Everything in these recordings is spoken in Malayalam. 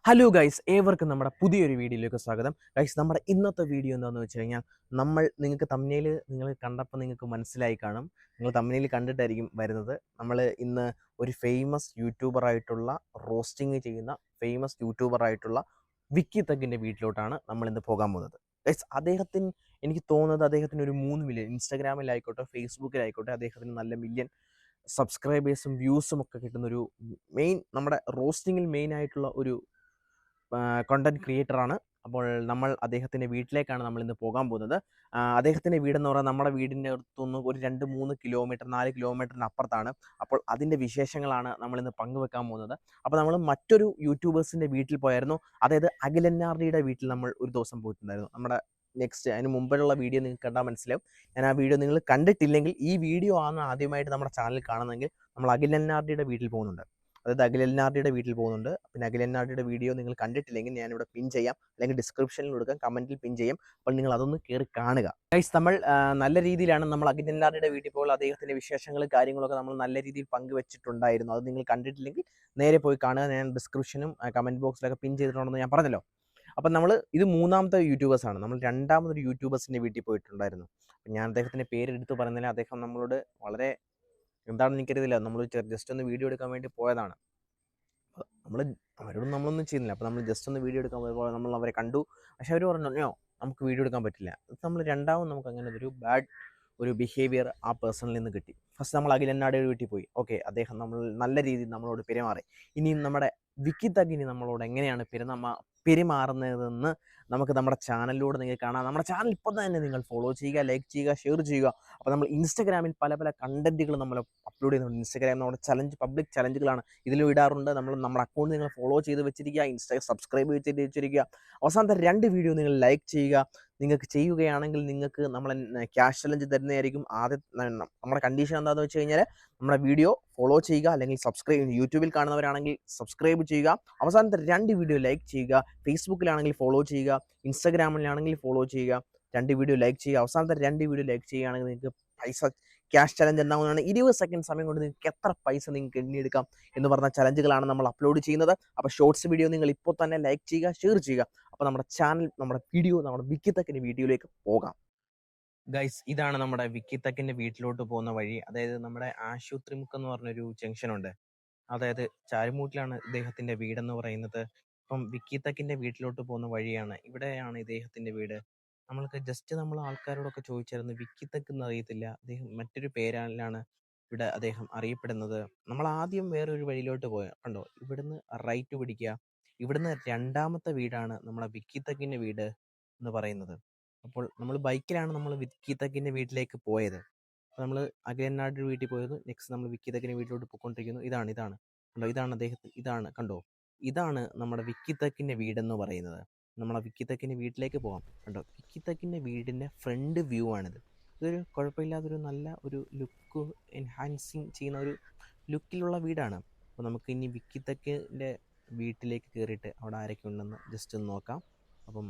ഹലോ ഗൈസ്, ഏവർക്കും നമ്മുടെ പുതിയൊരു വീഡിയോയിലേക്ക് സ്വാഗതം. ഗൈസ്, നമ്മുടെ ഇന്നത്തെ വീഡിയോ എന്താണെന്ന് വെച്ച് കഴിഞ്ഞാൽ നിങ്ങൾക്ക് തമ്മിൽ നിങ്ങൾ കണ്ടപ്പോൾ നിങ്ങൾക്ക് മനസ്സിലായി കാണും. നിങ്ങൾ തമ്മിൽ കണ്ടിട്ടായിരിക്കും വരുന്നത്. നമ്മൾ ഇന്ന് ഒരു ഫേമസ് യൂട്യൂബറായിട്ടുള്ള റോസ്റ്റിംഗ് ചെയ്യുന്ന ഫേമസ് യൂട്യൂബറായിട്ടുള്ള വിക്കി തക്കിൻ്റെ വീട്ടിലോട്ടാണ് നമ്മൾ ഇന്ന് പോകാൻ പോകുന്നത്. ഗൈസ്, എനിക്ക് തോന്നുന്നത് അദ്ദേഹത്തിന് ഒരു 3 മില്യൺ ഇൻസ്റ്റാഗ്രാമിലായിക്കോട്ടെ ഫേസ്ബുക്കിലായിക്കോട്ടെ അദ്ദേഹത്തിന് നല്ല മില്യൺ സബ്സ്ക്രൈബേഴ്സും വ്യൂസും ഒക്കെ കിട്ടുന്നൊരു നമ്മുടെ റോസ്റ്റിങ്ങിൽ മെയിൻ ആയിട്ടുള്ള ഒരു കണ്ടന്റ് ക്രിയേറ്ററാണ്. അപ്പോൾ നമ്മൾ അദ്ദേഹത്തിൻ്റെ വീട്ടിലേക്കാണ് നമ്മൾ ഇന്ന് പോകാൻ പോകുന്നത്. അദ്ദേഹത്തിൻ്റെ വീടെന്ന് പറഞ്ഞാൽ നമ്മുടെ വീടിൻ്റെ അടുത്തുനിന്ന് ഒരു 2-3 കിലോമീറ്റർ 4 കിലോമീറ്ററിന് അപ്പുറത്താണ്. അപ്പോൾ അതിൻ്റെ വിശേഷങ്ങളാണ് നമ്മളിന്ന് പങ്കുവെക്കാൻ പോകുന്നത്. അപ്പോൾ നമ്മൾ മറ്റൊരു യൂട്യൂബേഴ്സിൻ്റെ വീട്ടിൽ പോയായിരുന്നു. അതായത് അഖിലന്നാർഡിയുടെ വീട്ടിൽ നമ്മൾ ഒരു ദിവസം പോയിട്ടുണ്ടായിരുന്നു. നമ്മുടെ അതിന് മുമ്പിലുള്ള വീഡിയോ നിങ്ങൾക്ക് കണ്ടാൽ മനസ്സിലാവും. ഞാൻ ആ വീഡിയോ നിങ്ങൾ കണ്ടിട്ടില്ലെങ്കിൽ ഈ വീഡിയോ ആണ് ആദ്യമായിട്ട് നമ്മുടെ ചാനൽ കാണുന്നതെങ്കിൽ നമ്മൾ അഖിലന്നാർഡിയുടെ വീട്ടിൽ പോകുന്നുണ്ട്. അതായത് അഖിലന്നാർഡിയുടെ വീട്ടിൽ പോകുന്നുണ്ട്. പിന്നെ അഖിലന്നാർഡിയുടെ വീഡിയോ നിങ്ങൾ കണ്ടിട്ടില്ലെങ്കിൽ ഞാനിവിടെ പിൻ ചെയ്യാം, അല്ലെങ്കിൽ ഡിസ്ക്രിപ്ഷനിൽ കൊടുക്കാം, കമൻറ്റിൽ പിൻ ചെയ്യാം. അപ്പോൾ നിങ്ങൾ അതൊന്ന് കയറി കാണുക. ഗൈസ്, നമ്മൾ നല്ല രീതിയിലാണ് നമ്മൾ അഖിലന്നാർഡിയുടെ വീട്ടിൽ പോകുമ്പോൾ അദ്ദേഹത്തിൻ്റെ വിശേഷങ്ങളും കാര്യങ്ങളൊക്കെ നമ്മൾ നല്ല രീതിയിൽ പങ്കുവെച്ചിട്ടുണ്ടായിരുന്നു. അത് നിങ്ങൾ കണ്ടിട്ടില്ലെങ്കിൽ നേരെ പോയി കാണുക. ഞാൻ ഡിസ്ക്രിപ്ഷനും കമൻറ്റ് ബോക്സിലൊക്കെ പിൻ ചെയ്തിട്ടുണ്ടെന്ന് ഞാൻ പറഞ്ഞല്ലോ. അപ്പം ഇത് 3ാമത്തെ യൂട്യൂബേഴ്സാണ്. നമ്മൾ 2ാമതൊരു യൂട്യൂബേഴ്സിൻ്റെ വീട്ടിൽ പോയിട്ടുണ്ടായിരുന്നു. ഞാൻ അദ്ദേഹത്തിൻ്റെ പേരെടുത്ത് പറഞ്ഞാൽ അദ്ദേഹം നമ്മളോട് വളരെ എന്താണെന്ന് എനിക്കറിയില്ല, നമ്മൾ ജസ്റ്റ് ഒന്ന് വീഡിയോ എടുക്കാൻ വേണ്ടി പോയതാണ്. നമ്മൾ നമ്മളൊന്നും ചെയ്യുന്നില്ല. അപ്പോൾ നമ്മൾ ജസ്റ്റ് ഒന്ന് വീഡിയോ എടുക്കാൻ പോയപ്പോൾ നമ്മൾ അവരെ കണ്ടു. പക്ഷെ അവർ പറഞ്ഞു നമുക്ക് വീഡിയോ എടുക്കാൻ പറ്റില്ല. നമ്മൾ നമുക്ക് അങ്ങനെ ഒരു ബിഹേവിയർ ആ പേഴ്സണിൽ നിന്ന് കിട്ടി. ഫസ്റ്റ് നമ്മൾ അഖിലന്നാടിയുടെ വീട്ടിൽ പോയി. ഓക്കെ, അദ്ദേഹം നല്ല രീതിയിൽ നമ്മളോട് പെരുമാറി. ഇനിയും നമ്മുടെ വിക്കി തക്കിനി നമ്മളോട് എങ്ങനെയാണ് പെരുമാറുന്നതെന്ന് നമുക്ക് നമ്മുടെ ചാനലിലൂടെ നിങ്ങൾക്ക് കാണാം. നമ്മുടെ ചാനൽ ഇപ്പോൾ തന്നെ നിങ്ങൾ ഫോളോ ചെയ്യുക, ലൈക്ക് ചെയ്യുക, ഷെയർ ചെയ്യുക. അപ്പോൾ നമ്മൾ ഇൻസ്റ്റാഗ്രാമിൽ പല കണ്ടന്റുകൾ നമ്മൾ അപ്ലോഡ് ചെയ്യുന്നുണ്ട്. ഇൻസ്റ്റാഗ്രാം നമ്മുടെ പബ്ലിക് ചലഞ്ചുകളാണ് ഇതിലും ഇടാറുണ്ട്. നമ്മുടെ അക്കൗണ്ട് നിങ്ങൾ ഫോളോ ചെയ്ത് വെച്ചിരിക്കുക, സബ്സ്ക്രൈബ് ചെയ്ത് വെച്ചിരിക്കുക. അവസാനത്തെ 2 വീഡിയോ നിങ്ങൾ ലൈക്ക് ചെയ്യുക. നിങ്ങൾക്ക് ചെയ്യുകയാണെങ്കിൽ നിങ്ങൾക്ക് നമ്മൾ ക്യാഷ് ചലഞ്ച് തരുന്നതായിരിക്കും. നമ്മുടെ കണ്ടീഷൻ എന്താണെന്ന് വെച്ച് കഴിഞ്ഞാൽ നമ്മുടെ വീഡിയോ ഫോളോ ചെയ്യുക, അല്ലെങ്കിൽ യൂട്യൂബിൽ കാണുന്നവരാണെങ്കിൽ സബ്സ്ക്രൈബ് ചെയ്യുക. അവസാനത്തെ 2 വീഡിയോ ലൈക്ക് ചെയ്യുക. ഫേസ്ബുക്കിലാണെങ്കിൽ ഫോളോ ചെയ്യുക, ഇൻസ്റ്റാഗ്രാമിലാണെങ്കിൽ ഫോളോ ചെയ്യുക. 2 വീഡിയോ ലൈക്ക് ചെയ്യുക. അവസാനത്തെ 2 വീഡിയോ ലൈക്ക് ചെയ്യുകയാണെങ്കിൽ നിങ്ങൾക്ക് ക്യാഷ് ചലഞ്ച് എന്താവുന്നതാണ്. 20 സെക്കൻഡ് സമയം കൊണ്ട് നിങ്ങൾക്ക് എത്ര പൈസ നിങ്ങൾക്ക് എണ്ണിയെടുക്കാം എന്ന് പറഞ്ഞ ചലഞ്ചുകളാണ് നമ്മൾ അപ്ലോഡ് ചെയ്യുന്നത്. അപ്പോൾ ഷോർട്സ് വീഡിയോ നിങ്ങൾ ഇപ്പോൾ തന്നെ ലൈക്ക് ചെയ്യുക, ഷെയർ ചെയ്യുക. അപ്പോൾ നമ്മുടെ ചാനൽ, നമ്മുടെ വിക്കി തക്കിൻ്റെ വീഡിയോയിലേക്ക് പോകാം. ഗൈസ്, ഇതാണ് നമ്മുടെ വിക്കി തക്കിൻ്റെ വീട്ടിലോട്ട് പോകുന്ന വഴി. അതായത് നമ്മുടെ ആശുപത്രിമുക്ക് എന്ന് പറഞ്ഞൊരു ജംഗ്ഷൻ ഉണ്ട്. അതായത് ചാരുമൂട്ടിലാണ് ഇദ്ദേഹത്തിൻ്റെ വീടെന്ന് പറയുന്നത്. ഇപ്പം വിക്കി തക്കിൻ്റെ വീട്ടിലോട്ട് പോകുന്ന വഴിയാണ്. ഇവിടെയാണ് ഇദ്ദേഹത്തിൻ്റെ വീട്. നമ്മൾ ആൾക്കാരോടൊക്കെ ചോദിച്ചായിരുന്നു, വിക്കി തക്ക് എന്ന് അറിയത്തില്ല, അദ്ദേഹം മറ്റൊരു പേരിലാണ് ഇവിടെ അദ്ദേഹം അറിയപ്പെടുന്നത്. നമ്മൾ ആദ്യം വേറൊരു വഴിയിലോട്ട് കണ്ടോ, ഇവിടുന്ന് റൈറ്റ് പിടിക്കുക. ഇവിടുന്ന് 2ാമത്തെ വീടാണ് നമ്മുടെ വിക്കി തക്കിൻ്റെ വീട് എന്ന് പറയുന്നത്. അപ്പോൾ നമ്മൾ ബൈക്കിലാണ് നമ്മൾ വിക്കി തക്കിൻ്റെ വീട്ടിലേക്ക് പോയത്. അപ്പോൾ നമ്മൾ അഖിലന്നാടിൻ്റെ വീട്ടിൽ പോയത്. നെക്സ്റ്റ് നമ്മൾ വിക്കി തക്കിൻ്റെ വീട്ടിലോട്ട് പോയിക്കൊണ്ടിരിക്കുന്നു. ഇതാണ് കണ്ടോ, കണ്ടോ, ഇതാണ് നമ്മുടെ വിക്കി തക്കിൻ്റെ വീടെന്ന് പറയുന്നത്. നമ്മളെ വിക്കി തക്കിൻ്റെ വീട്ടിലേക്ക് പോകാം. കണ്ടോ, വിക്കി തക്കിൻ്റെ വീടിൻ്റെ ഫ്രണ്ട് വ്യൂ ആണിത്. ഇതൊരു കുഴപ്പമില്ലാത്തൊരു നല്ല ഒരു ലുക്ക് എൻഹാൻസിങ് ചെയ്യുന്ന ഒരു ലുക്കിലുള്ള വീടാണ്. അപ്പോൾ നമുക്ക് ഇനി വിക്കി തക്കിൻ്റെ വീട്ടിലേക്ക് കയറിയിട്ട് അവിടെ ആരൊക്കെ ഉണ്ടെന്ന് ജസ്റ്റ് ഒന്ന് നോക്കാം. അപ്പം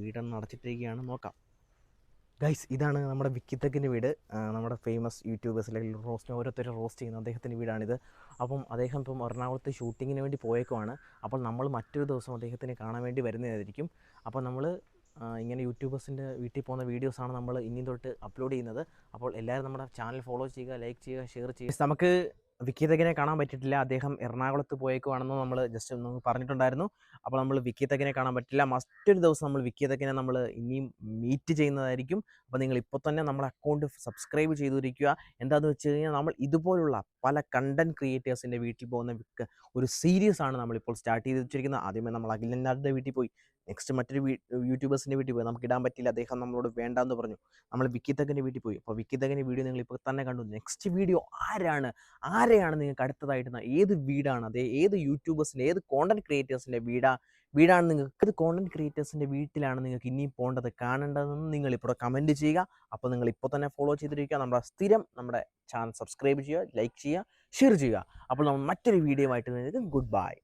വീടൊന്ന് അടച്ചിട്ടിരിക്കുകയാണ്, നോക്കാം. ഗൈസ്, ഇതാണ് നമ്മുടെ വിക്കി തക്കിൻ്റെ വീട്. നമ്മുടെ ഫേമസ് യൂട്യൂബേഴ്സ് അല്ലെങ്കിൽ ഓരോരുത്തരും റോസ്റ്റ് ചെയ്യുന്ന അദ്ദേഹത്തിൻ്റെ വീടാണിത്. അപ്പം അദ്ദേഹം ഇപ്പം എറണാകുളത്ത് ഷൂട്ടിങ്ങിന് വേണ്ടി പോയേക്കുവാണ്. അപ്പോൾ നമ്മൾ മറ്റൊരു ദിവസം അദ്ദേഹത്തിനെ കാണാൻ വേണ്ടി വരുന്നതായിരിക്കും. അപ്പോൾ നമ്മൾ ഇങ്ങനെ യൂട്യൂബേഴ്സിൻ്റെ വീട്ടിൽ പോകുന്ന വീഡിയോസാണ് നമ്മൾ ഇനി തൊട്ട് അപ്ലോഡ് ചെയ്യുന്നത്. അപ്പോൾ എല്ലാവരും നമ്മുടെ ചാനൽ ഫോളോ ചെയ്യുക, ലൈക്ക് ചെയ്യുക, ഷെയർ ചെയ്യുക. നമുക്ക് വിക്കി തക്കിനെ കാണാൻ പറ്റിയിട്ടില്ല. അദ്ദേഹം എറണാകുളത്ത് പോയേക്കുവാണെന്ന് നമ്മൾ ജസ്റ്റ് ഒന്ന് പറഞ്ഞിട്ടുണ്ടായിരുന്നു. അപ്പോൾ നമ്മൾ വിക്കി തക്കിനെ കാണാൻ പറ്റില്ല. മറ്റൊരു ദിവസം നമ്മൾ വിക്കി തക്കിനെ നമ്മൾ ഇനിയും മീറ്റ് ചെയ്യുന്നതായിരിക്കും. അപ്പോൾ നിങ്ങൾ ഇപ്പോൾ തന്നെ നമ്മുടെ അക്കൗണ്ട് സബ്സ്ക്രൈബ് ചെയ്തിരിക്കുക. എന്താണെന്ന് വെച്ച് കഴിഞ്ഞാൽ നമ്മൾ ഇതുപോലുള്ള പല കണ്ടന്റ് ക്രിയേറ്റേഴ്സിൻ്റെ വീട്ടിൽ പോകുന്ന ഒരു സീരീസ് ആണ് നമ്മളിപ്പോൾ സ്റ്റാർട്ട് ചെയ്ത് വെച്ചിരിക്കുന്നത്. ആദ്യമേ നമ്മൾ അഖിലന്നാരുടെ വീട്ടിൽ പോയി, നെക്സ്റ്റ് മറ്റൊരു യൂട്യൂബേഴ്സിൻ്റെ വീട്ടിൽ പോയി. നമുക്ക് ഇടാൻ പറ്റില്ല, അദ്ദേഹം നമ്മളോട് വേണ്ടാന്ന് പറഞ്ഞു. നമ്മൾ വിക്കി തക്കിൻ്റെ വീട്ടിൽ പോയി. അപ്പോൾ വിക്കി തക്കിൻ്റെ വീഡിയോ നിങ്ങൾ ഇപ്പോൾ തന്നെ കണ്ടു. നെക്സ്റ്റ് വീഡിയോ ആരെയാണ് നിങ്ങൾക്ക് അടുത്തതായിട്ട് ഏത് വീടാണ്, ഏത് യൂട്യൂബേഴ്സിൻ്റെ, ഏത് കോണ്ടന്റ് ക്രിയേറ്റേഴ്സിൻ്റെ വീടാണ് നിങ്ങൾക്ക്, കോണ്ടന്റ് ക്രിയേറ്റേഴ്സിൻ്റെ വീട്ടിലാണ് നിങ്ങൾക്ക് ഇനിയും പോകേണ്ടത്, കാണേണ്ടതെന്ന് നിങ്ങൾ ഇപ്പോൾ കമൻറ്റ് ചെയ്യുക. അപ്പോൾ നിങ്ങൾ ഇപ്പോൾ തന്നെ ഫോളോ ചെയ്തിരിക്കുക. നമ്മുടെ ചാനൽ സബ്സ്ക്രൈബ് ചെയ്യുക, ലൈക്ക് ചെയ്യുക, ഷെയർ ചെയ്യുക. അപ്പോൾ നമ്മൾ മറ്റൊരു വീഡിയോ ആയിട്ട് ഗുഡ് ബൈ.